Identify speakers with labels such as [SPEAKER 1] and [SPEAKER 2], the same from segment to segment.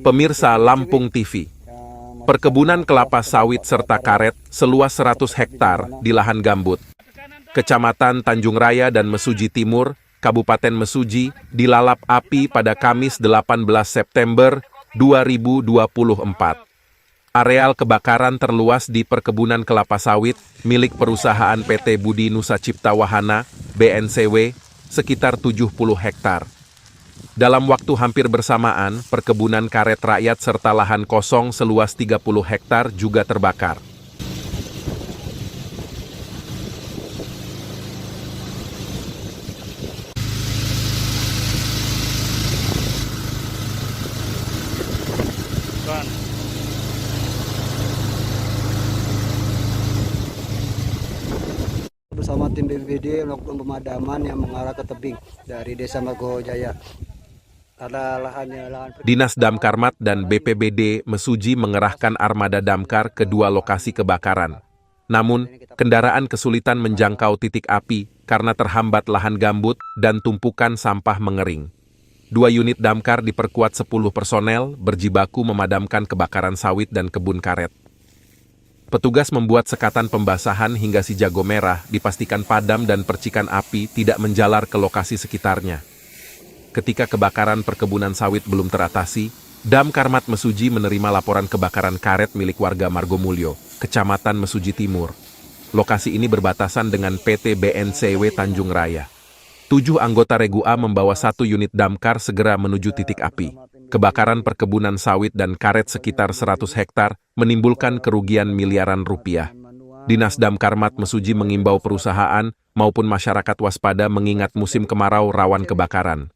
[SPEAKER 1] Pemirsa Lampung TV, perkebunan kelapa sawit serta karet seluas 100 hektar di lahan gambut, Kecamatan Tanjung Raya dan Mesuji Timur, Kabupaten Mesuji, dilalap api pada Kamis 18 September 2024. Areal kebakaran terluas di perkebunan kelapa sawit milik perusahaan PT Budi Nusa Cipta Wahana, BNCW, sekitar 70 hektar. Dalam waktu hampir bersamaan, perkebunan karet rakyat serta lahan kosong seluas 30 hektar juga terbakar.
[SPEAKER 2] Bersama tim BPBD melakukan pemadaman yang mengarah ke tebing dari Desa Margo Jaya. Karena lahan
[SPEAKER 1] Dinas Damkarmat dan BPBD Mesuji mengerahkan armada damkar ke dua lokasi kebakaran. Namun, kendaraan kesulitan menjangkau titik api karena terhambat lahan gambut dan tumpukan sampah mengering. 2 unit damkar diperkuat 10 personel berjibaku memadamkan kebakaran sawit dan kebun karet. Petugas membuat sekatan pembasahan hingga si jago merah dipastikan padam dan percikan api tidak menjalar ke lokasi sekitarnya. Ketika kebakaran perkebunan sawit belum teratasi, Damkarmat Mesuji menerima laporan kebakaran karet milik warga Margomulyo, Kecamatan Mesuji Timur. Lokasi ini berbatasan dengan PT BNCW Tanjung Raya. 7 anggota Regu A membawa 1 unit damkar segera menuju titik api. Kebakaran perkebunan sawit dan karet sekitar 100 hektar menimbulkan kerugian miliaran rupiah. Dinas Damkarmat Mesuji mengimbau perusahaan maupun masyarakat waspada mengingat musim kemarau rawan kebakaran.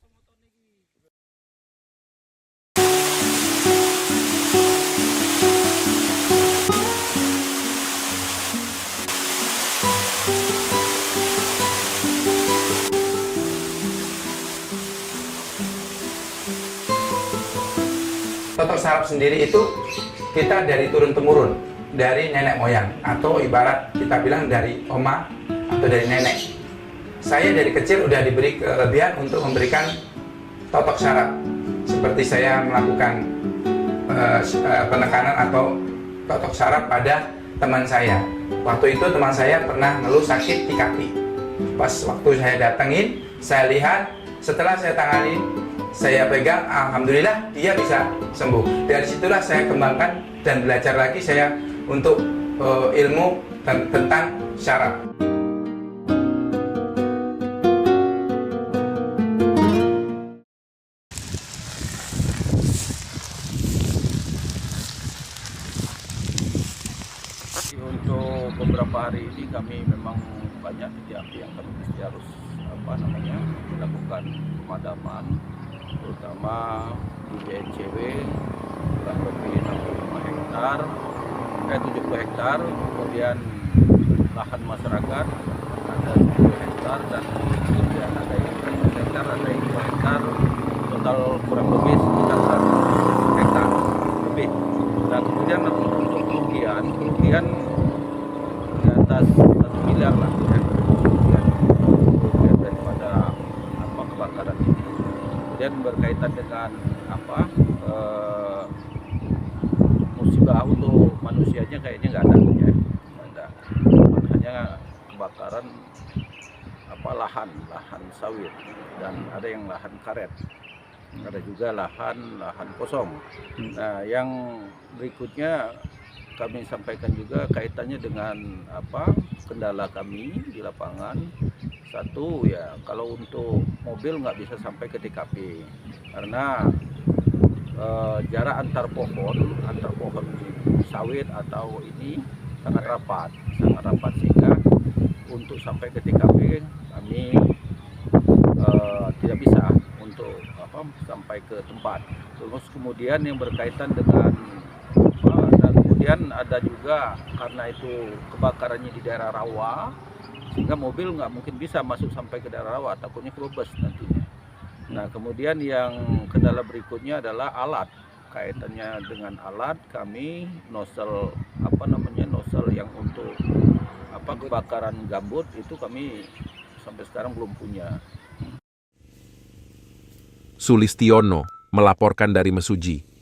[SPEAKER 3] Totok sarap sendiri itu kita dari turun-temurun, dari nenek moyang, atau ibarat kita bilang dari oma atau dari nenek. Saya dari kecil udah diberi kelebihan untuk memberikan totok sarap. Seperti saya melakukan penekanan atau totok sarap pada teman saya. Waktu itu teman saya pernah ngeluh sakit di kaki. Pas waktu saya datengin, saya lihat, setelah saya tangani, saya pegang, alhamdulillah dia bisa sembuh. Dari situlah saya kembangkan dan belajar lagi saya untuk ilmu tentang syaraf.
[SPEAKER 4] Untuk beberapa hari ini kami memang banyak titik yang kami mesti harus melakukan pemadaman, terutama di BNCW kurang lebih 65 hektar, 70 hektar, kemudian lahan masyarakat ada 10 hektar dan kemudian ada yang 1 hektar, ada yang 2 hektar, total kurang lebih sekitar 100 hektar lebih. Dan kemudian untuk kerugian di atas 1 miliar lah ya. Kerugian daripada kebakaran ini. Kemudian berkaitan dengan musibah untuk manusianya kayaknya nggak ada ya. Ada. Hanya kebakaran lahan sawit dan ada yang lahan karet. Ada juga lahan kosong. Nah, yang berikutnya kami sampaikan juga kaitannya dengan kendala kami di lapangan. Satu ya, kalau untuk mobil nggak bisa sampai ke TKP karena jarak antar pohon sawit atau ini sangat rapat sehingga untuk sampai ke TKP kami tidak bisa untuk sampai ke tempat. Terus kemudian yang berkaitan dengan dan kemudian ada juga karena itu kebakarannya di daerah rawa, sehingga mobil nggak mungkin bisa masuk sampai ke daerah rawa, takutnya kerobos nantinya. Nah, kemudian yang kendala berikutnya adalah alat. Kaitannya dengan alat, kami nozzle yang untuk kebakaran gambut itu kami sampai sekarang belum punya.
[SPEAKER 1] Sulistiono melaporkan dari Mesuji.